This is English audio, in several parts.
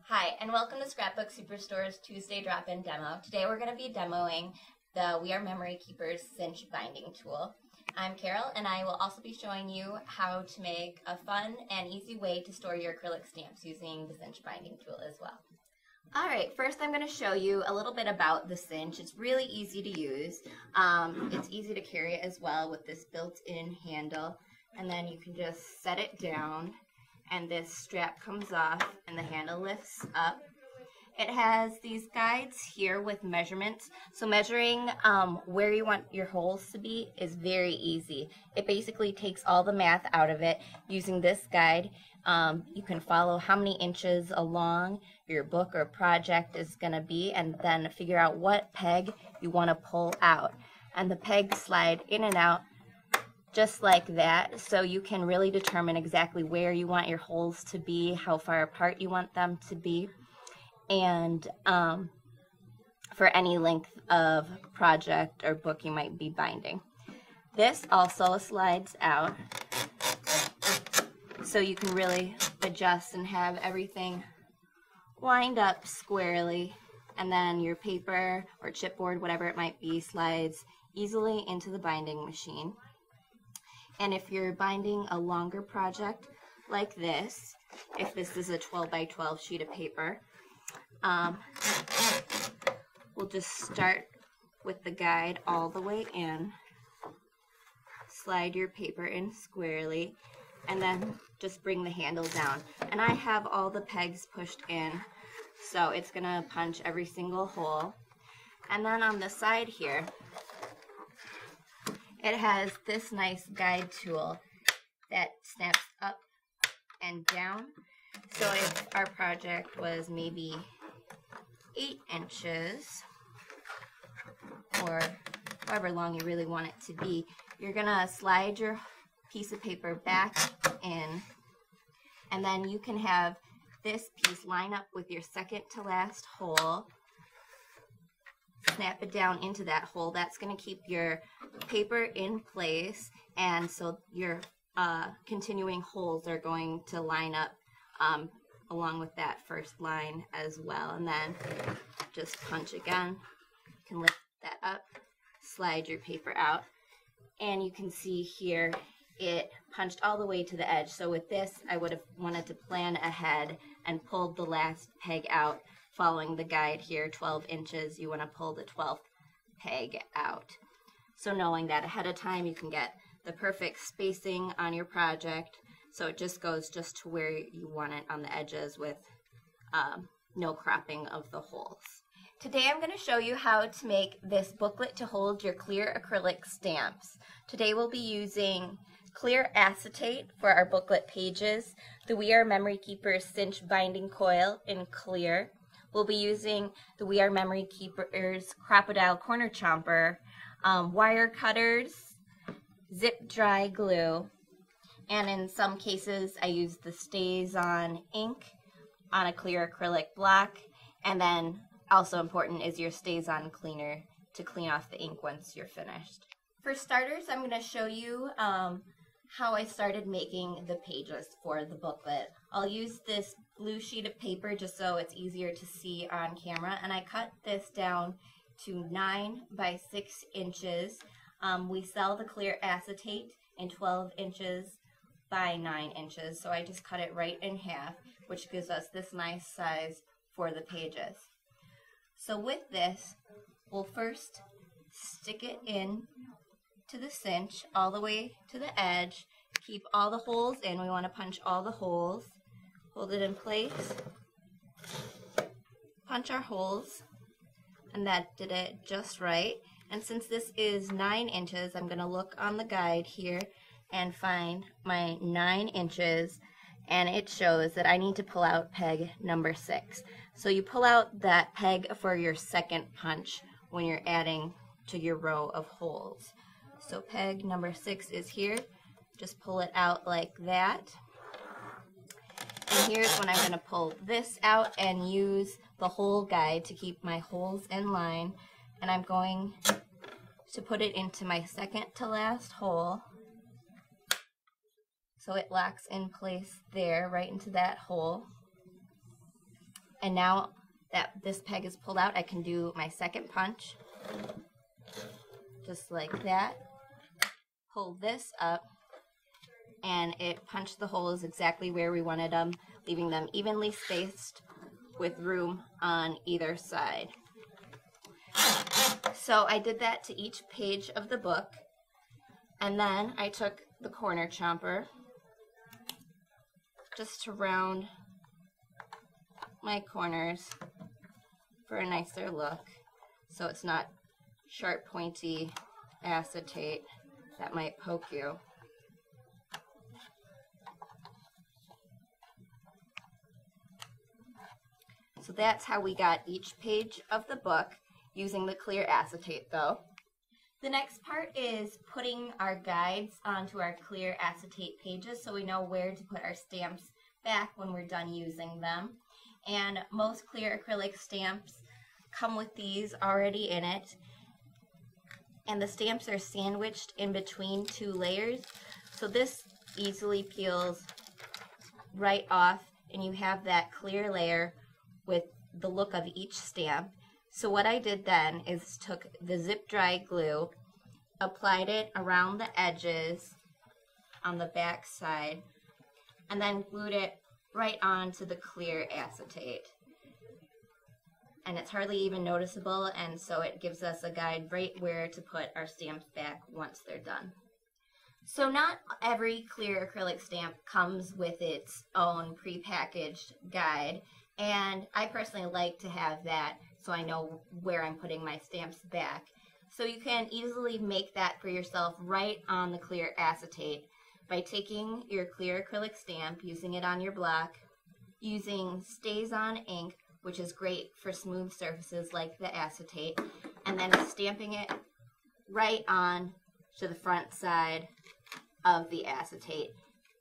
Hi, and welcome to Scrapbook Superstore's Tuesday drop-in demo. Today we're going to be demoing the We Are Memory Keepers Cinch binding tool. I'm Carol, and I will also be showing you how to make a fun and easy way to store your acrylic stamps using the Cinch binding tool as well. Alright, first I'm going to show you a little bit about the Cinch. It's really easy to use. It's easy to carry as well with this built-in handle, and then you can just set it down and this strap comes off and the handle lifts up. It has these guides here with measurements. So measuring where you want your holes to be is very easy. It basically takes all the math out of it. Using this guide, you can follow how many inches along your book or project is going to be, and then figure out what peg you want to pull out. And the pegs slide in and out just like that, so you can really determine exactly where you want your holes to be, how far apart you want them to be, and for any length of project or book you might be binding. This also slides out, so you can really adjust and have everything lined up squarely, and then your paper or chipboard, whatever it might be, slides easily into the binding machine. And if you're binding a longer project like this, if this is a 12 by 12 sheet of paper, we'll just start with the guide all the way in, slide your paper in squarely, and then just bring the handle down. And I have all the pegs pushed in, so it's going to punch every single hole. And then on the side here, it has this nice guide tool that snaps up and down. So if our project was maybe 8 inches, or however long you really want it to be, you're going to slide your piece of paper back in, and then you can have this piece line up with your second to last hole. Snap it down into that hole. That's going to keep your paper in place, and so your continuing holes are going to line up along with that first line as well. And then just punch again. You can lift that up, slide your paper out, and you can see here it punched all the way to the edge. So with this, I would have wanted to plan ahead and pulled the last peg out. Following the guide here, 12 inches, you want to pull the 12th peg out. So knowing that ahead of time, you can get the perfect spacing on your project, so it just goes just to where you want it on the edges with no cropping of the holes. Today I'm going to show you how to make this booklet to hold your clear acrylic stamps. Today we'll be using clear acetate for our booklet pages, the We Are Memory Keepers Cinch binding coil in clear. We'll be using the We Are Memory Keepers Crocodile Corner Chomper, wire cutters, zip dry glue, and in some cases I use the StazOn ink on a clear acrylic block, and then also important is your StazOn cleaner to clean off the ink once you're finished. For starters, I'm going to show you how I started making the pages for the booklet. I'll use this blue sheet of paper just so it's easier to see on camera, and I cut this down to 9 by 6 inches. We sell the clear acetate in 12 inches by 9 inches, so I just cut it right in half, which gives us this nice size for the pages. So with this, we'll first stick it in to the cinch all the way to the edge, keep all the holes in. We want to punch all the holes, hold it in place, punch our holes, and that did it just right. And since this is 9 inches, I'm going to look on the guide here and find my 9 inches, and it shows that I need to pull out peg number 6. So you pull out that peg for your second punch when you're adding to your row of holes. So peg number 6 is here. Just pull it out like that. And here's when I'm going to pull this out and use the hole guide to keep my holes in line. And I'm going to put it into my second to last hole. So it locks in place there, right into that hole. And now that this peg is pulled out, I can do my second punch. Just like that. Pull this up, and it punched the holes exactly where we wanted them, leaving them evenly spaced with room on either side. So I did that to each page of the book, and then I took the corner chomper just to round my corners for a nicer look, so it's not sharp, pointy acetate that might poke you. So that's how we got each page of the book using the clear acetate though. The next part is putting our guides onto our clear acetate pages so we know where to put our stamps back when we're done using them. And most clear acrylic stamps come with these already in it. And the stamps are sandwiched in between two layers. So this easily peels right off and you have that clear layer with the look of each stamp. So what I did then is took the zip dry glue, applied it around the edges on the back side, and then glued it right onto the clear acetate. And it's hardly even noticeable, and so it gives us a guide right where to put our stamps back once they're done. So not every clear acrylic stamp comes with its own prepackaged guide, and I personally like to have that so I know where I'm putting my stamps back. So you can easily make that for yourself right on the clear acetate by taking your clear acrylic stamp, using it on your block, using Stays-On ink, which is great for smooth surfaces like the acetate, and then stamping it right on to the front side of the acetate,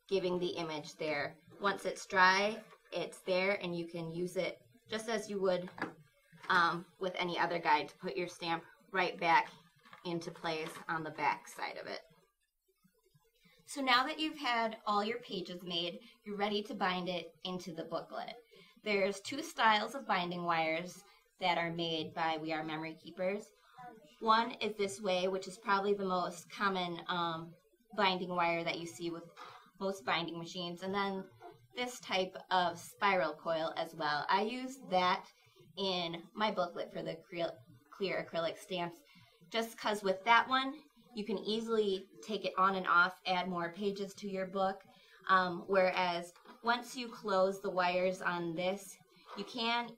giving the image there. Once it's dry, it's there, and you can use it just as you would with any other guide to put your stamp right back into place on the back side of it. So now that you've had all your pages made, you're ready to bind it into the booklet. There's two styles of binding wires that are made by We Are Memory Keepers. One is this way, which is probably the most common binding wire that you see with most binding machines, and then this type of spiral coil as well. I use that in my booklet for the clear acrylic stamps, just because with that one, you can easily take it on and off, add more pages to your book, whereas once you close the wires on this, you can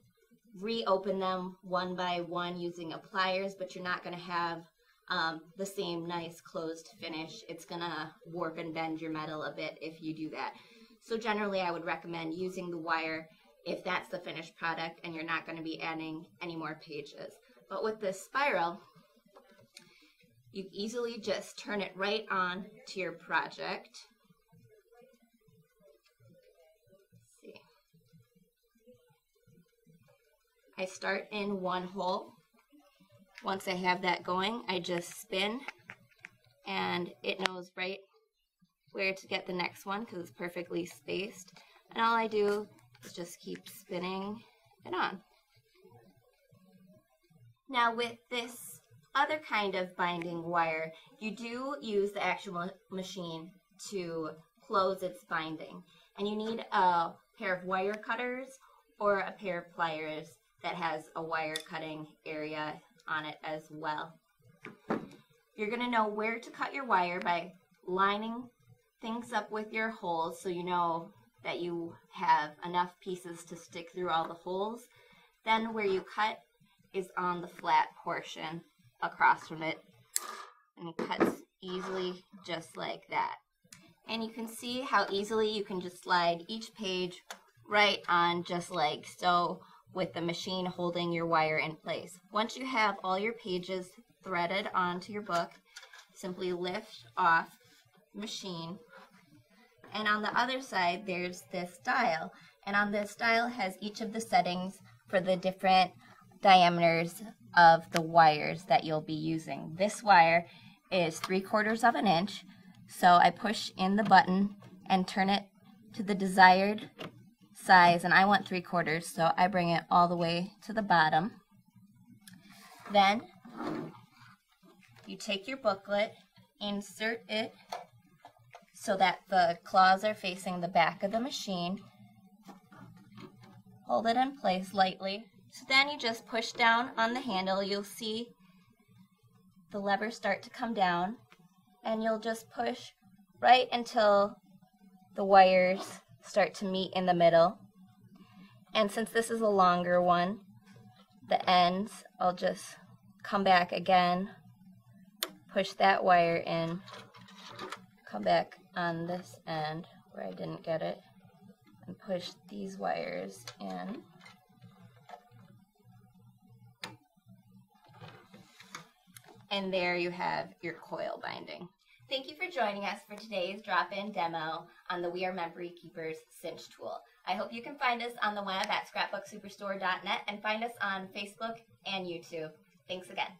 reopen them one by one using a pliers, but you're not going to have the same nice closed finish. It's going to warp and bend your metal a bit if you do that. So generally I would recommend using the wire if that's the finished product and you're not going to be adding any more pages. But with this spiral, you easily just turn it right on to your project. Let's see. I start in one hole. Once I have that going, I just spin, and it knows right where to get the next one because it's perfectly spaced. And all I do is just keep spinning it on. Now with this other kind of binding wire, you do use the actual machine to close its binding. And you need a pair of wire cutters or a pair of pliers that has a wire cutting area on it as well. You're going to know where to cut your wire by lining things up with your holes so you know that you have enough pieces to stick through all the holes. Then where you cut is on the flat portion across from it, and it cuts easily just like that. And you can see how easily you can just slide each page right on just like so, with the machine holding your wire in place. Once you have all your pages threaded onto your book, simply lift off the machine. And on the other side, there's this dial. And on this dial has each of the settings for the different diameters of the wires that you'll be using. This wire is 3/4 of an inch, so I push in the button and turn it to the desired size, and I want 3/4, so I bring it all the way to the bottom. Then you take your booklet, insert it so that the claws are facing the back of the machine. Hold it in place lightly. So then you just push down on the handle. You'll see the lever start to come down, and you'll just push right until the wires start to meet in the middle. And since this is a longer one, the ends, I'll just come back again, push that wire in, come back on this end where I didn't get it, and push these wires in. And there you have your coil binding. Thank you for joining us for today's drop-in demo on the We Are Memory Keepers cinch tool. I hope you can find us on the web at scrapbooksuperstore.net and find us on Facebook and YouTube. Thanks again.